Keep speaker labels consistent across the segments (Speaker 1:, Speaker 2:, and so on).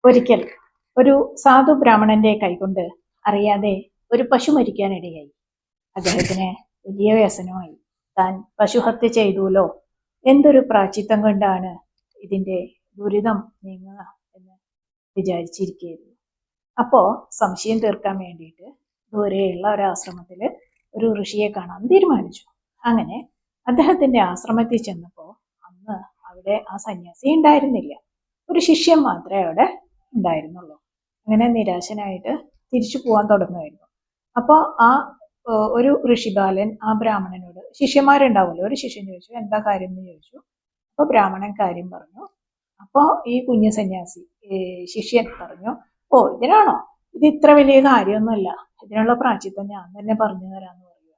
Speaker 1: ഒരിക്കൽ ഒരു സാധു ബ്രാഹ്മണന്റെ കൈകൊണ്ട് അറിയാതെ ഒരു പശു മരിക്കാനിടയായി. അദ്ദേഹത്തിന് വലിയ വ്യസനമായി. താൻ പശുഹത്യ ചെയ്തുല്ലോ, എന്തൊരു പ്രായശ്ചിത്തം കൊണ്ടാണ് ഇതിന്റെ ദുരിതം നീങ്ങുക എന്ന് വിചാരിച്ചിരിക്കുകയായിരുന്നു. അപ്പോ സംശയം തീർക്കാൻ വേണ്ടിയിട്ട് ദൂരെയുള്ള ഒരു ആശ്രമത്തിൽ ഒരു ഋഷിയെ കാണാൻ തീരുമാനിച്ചു. അങ്ങനെ അദ്ദേഹത്തിന്റെ ആശ്രമത്തിൽ ചെന്നപ്പോ അന്ന് അവിടെ ആ സന്യാസി ഉണ്ടായിരുന്നില്ല. ഒരു ശിഷ്യൻ മാത്രമേ അവിടെ ഉണ്ടായിരുന്നുള്ളൂ. അങ്ങനെ നിരാശനായിട്ട് തിരിച്ചു പോകാൻ തുടങ്ങുമായിരുന്നു. അപ്പോൾ ആ ഒരു ഋഷിബാലൻ ആ ബ്രാഹ്മണനോട്, ശിഷ്യന്മാരുണ്ടാവുമല്ലോ, ഒരു ശിഷ്യൻ ചോദിച്ചു എന്താ കാര്യം എന്ന് ചോദിച്ചു. അപ്പോൾ ബ്രാഹ്മണൻ കാര്യം പറഞ്ഞു. അപ്പോൾ ഈ കുഞ്ഞു സന്യാസി ശിഷ്യൻ പറഞ്ഞു, ഓ ഇതിനാണോ, ഇത് ഇത്ര വലിയ കാര്യമൊന്നുമല്ല, ഇതിനുള്ള പ്രായശ്ചിത്തം ഞാൻ തന്നെ പറഞ്ഞു തരാമെന്ന് പറയുക.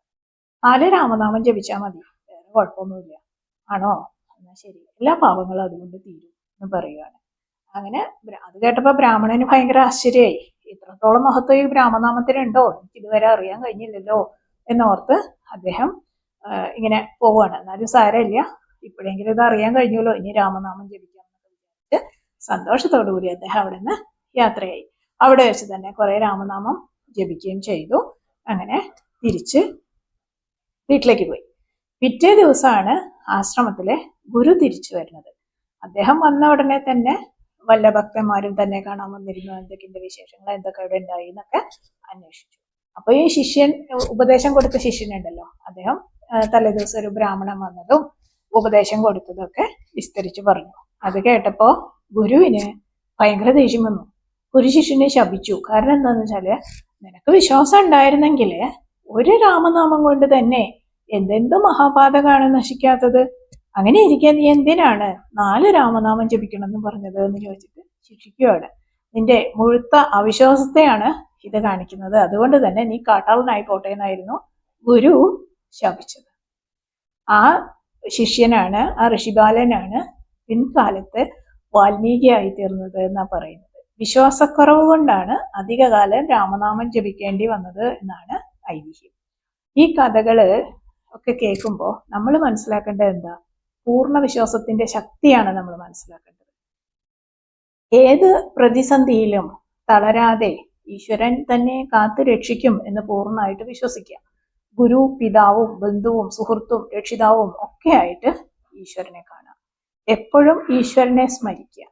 Speaker 1: 4 രാമനാമം ജപിച്ചാൽ മതി, വേറെ കുഴപ്പമൊന്നുമില്ല. ആണോ, എന്നാൽ ശരി, എല്ലാ പാപങ്ങളും അതുകൊണ്ട് തീരും എന്ന് പറയുകയാണ്. അങ്ങനെ അത് കേട്ടപ്പോ ബ്രാഹ്മണന് ഭയങ്കര ആശ്ചര്യമായി. ഇത്രത്തോളം മഹത്വം ഈ ബ്രാഹ്മനാമത്തിനുണ്ടോ, എനിക്ക് ഇതുവരെ അറിയാൻ കഴിഞ്ഞില്ലല്ലോ എന്നോർത്ത് അദ്ദേഹം ഇങ്ങനെ പോവുകയാണ്. എന്നാലും സാരമില്ല, ഇപ്പോഴെങ്കിലും ഇത് അറിയാൻ കഴിഞ്ഞല്ലോ, ഇനി രാമനാമം ജപിക്കാം എന്നൊക്കെ വിചാരിച്ച് സന്തോഷത്തോടു കൂടി അദ്ദേഹം അവിടെ നിന്ന് യാത്രയായി. അവിടെ വെച്ച് തന്നെ കുറെ രാമനാമം ജപിക്കുകയും ചെയ്തു. അങ്ങനെ തിരിച്ച് വീട്ടിലേക്ക് പോയി. പിറ്റേ ദിവസമാണ് ആശ്രമത്തിലെ ഗുരു തിരിച്ചു വരുന്നത്. അദ്ദേഹം വന്ന ഉടനെ തന്നെ വല്ല ഭക്തന്മാരും തന്നെ കാണാൻ വന്നിരുന്നു. എന്തൊക്കെയുണ്ട് വിശേഷങ്ങൾ, എന്തൊക്കെ അവിടെ ഉണ്ടായി എന്നൊക്കെ അന്വേഷിച്ചു. അപ്പൊ ഈ ശിഷ്യൻ, ഉപദേശം കൊടുത്ത ശിഷ്യനുണ്ടല്ലോ, അദ്ദേഹം തലേദിവസം ഒരു ബ്രാഹ്മണൻ വന്നതും ഉപദേശം കൊടുത്തതൊക്കെ വിസ്തരിച്ചു പറഞ്ഞു. അത് കേട്ടപ്പോ ഗുരുവിന് ഭയങ്കര ദേഷ്യം വന്നു. ഒരു ശിഷ്യനെ ശപിച്ചു. കാരണം എന്താന്ന് വെച്ചാല്, നിനക്ക് വിശ്വാസം ഉണ്ടായിരുന്നെങ്കിൽ ഒരു രാമനാമം കൊണ്ട് തന്നെ എന്തെന്ത് മഹാപാതകമാണ് നശിക്കാത്തത്. അങ്ങനെ ഇരിക്കാൻ നീ എന്തിനാണ് 4 രാമനാമം ജപിക്കണം എന്ന് പറഞ്ഞത് എന്ന് ചോദിച്ചിട്ട് ശിക്ഷിക്കുകയാണ്. നിന്റെ മുഴുത്ത അവിശ്വാസത്തെയാണ് ഇത് കാണിക്കുന്നത്. അതുകൊണ്ട് തന്നെ നീ കാട്ടാളനായി പോട്ടെ എന്നായിരുന്നു ഗുരു ശപിച്ചത്. ആ ശിഷ്യനാണ്, ആ ഋഷിബാലനാണ് പിൻകാലത്ത് വാൽമീകിയായി തീർന്നത് എന്നാ പറയുന്നത്. വിശ്വാസക്കുറവ് കൊണ്ടാണ് അധികകാലം രാമനാമം ജപിക്കേണ്ടി വന്നത് എന്നാണ് ഐതിഹ്യം. ഈ കഥകള് ഒക്കെ കേൾക്കുമ്പോൾ നമ്മൾ മനസ്സിലാക്കേണ്ടത് എന്താ? പൂർണ്ണ വിശ്വാസത്തിന്റെ ശക്തിയാണ് നമ്മൾ മനസ്സിലാക്കേണ്ടത്. ഏത് പ്രതിസന്ധിയിലും തളരാതെ ഈശ്വരൻ തന്നെ കാത്തു രക്ഷിക്കും എന്ന് പൂർണ്ണമായിട്ട് വിശ്വസിക്കുക. ഗുരു, പിതാവും, ബന്ധുവും, സുഹൃത്തും, രക്ഷിതാവും ഒക്കെ ആയിട്ട് ഈശ്വരനെ കാണാം. എപ്പോഴും ഈശ്വരനെ സ്മരിക്കുക.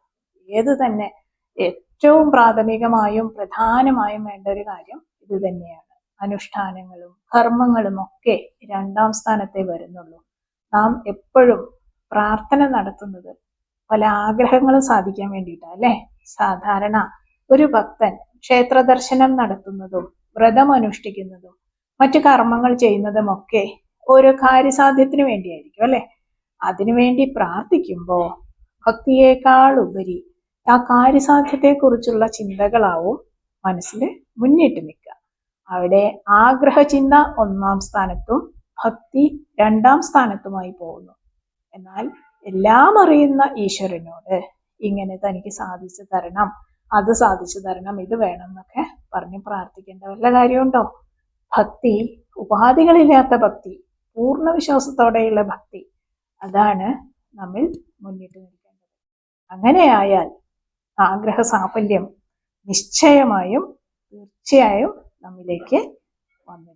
Speaker 1: ഏത് തന്നെ ഏറ്റവും പ്രാഥമികമായും പ്രധാനമായും വേണ്ട ഒരു കാര്യം ഇത് തന്നെയാണ്. അനുഷ്ഠാനങ്ങളും കർമ്മങ്ങളും ഒക്കെ 2ാം സ്ഥാനത്തേ വരുന്നുള്ളൂ. നാം എപ്പോഴും പ്രാർത്ഥന നടത്തുന്നത് പല ആഗ്രഹങ്ങളും സാധിക്കാൻ വേണ്ടിയിട്ടാണ് അല്ലെ. സാധാരണ ഒരു ഭക്തൻ ക്ഷേത്ര ദർശനം നടത്തുന്നതും വ്രതം അനുഷ്ഠിക്കുന്നതും മറ്റു കർമ്മങ്ങൾ ചെയ്യുന്നതും ഒക്കെ ഓരോ കാര്യസാധ്യത്തിന് വേണ്ടിയായിരിക്കും അല്ലെ. അതിനുവേണ്ടി പ്രാർത്ഥിക്കുമ്പോൾ ഭക്തിയേക്കാൾ ഉപരി ആ കാര്യസാധ്യത്തെക്കുറിച്ചുള്ള ചിന്തകളാവും മനസ്സിൽ മുന്നിട്ട് നിൽക്കുക. അവിടെ ആഗ്രഹചിന്ത 1ാം സ്ഥാനത്തും ഭക്തി 2ാം സ്ഥാനത്തുമായി പോകുന്നു. എന്നാൽ എല്ലാം അറിയുന്ന ഈശ്വരനോട് ഇങ്ങനെ തനിക്ക് സാധിച്ചു തരണം, അത് സാധിച്ചു തരണം, ഇത് വേണം എന്നൊക്കെ പറഞ്ഞ് പ്രാർത്ഥിക്കേണ്ട വല്ല കാര്യമുണ്ടോ? ഭക്തി, ഉപാധികളില്ലാത്ത ഭക്തി, പൂർണ്ണ വിശ്വാസത്തോടെയുള്ള ഭക്തി, അതാണ് നമ്മിൽ മുന്നിട്ട് നിൽക്കേണ്ടത്. അങ്ങനെയായാൽ ആഗ്രഹ സാഫല്യം നിശ്ചയമായും തീർച്ചയായും നമ്മിലേക്ക് വന്നു.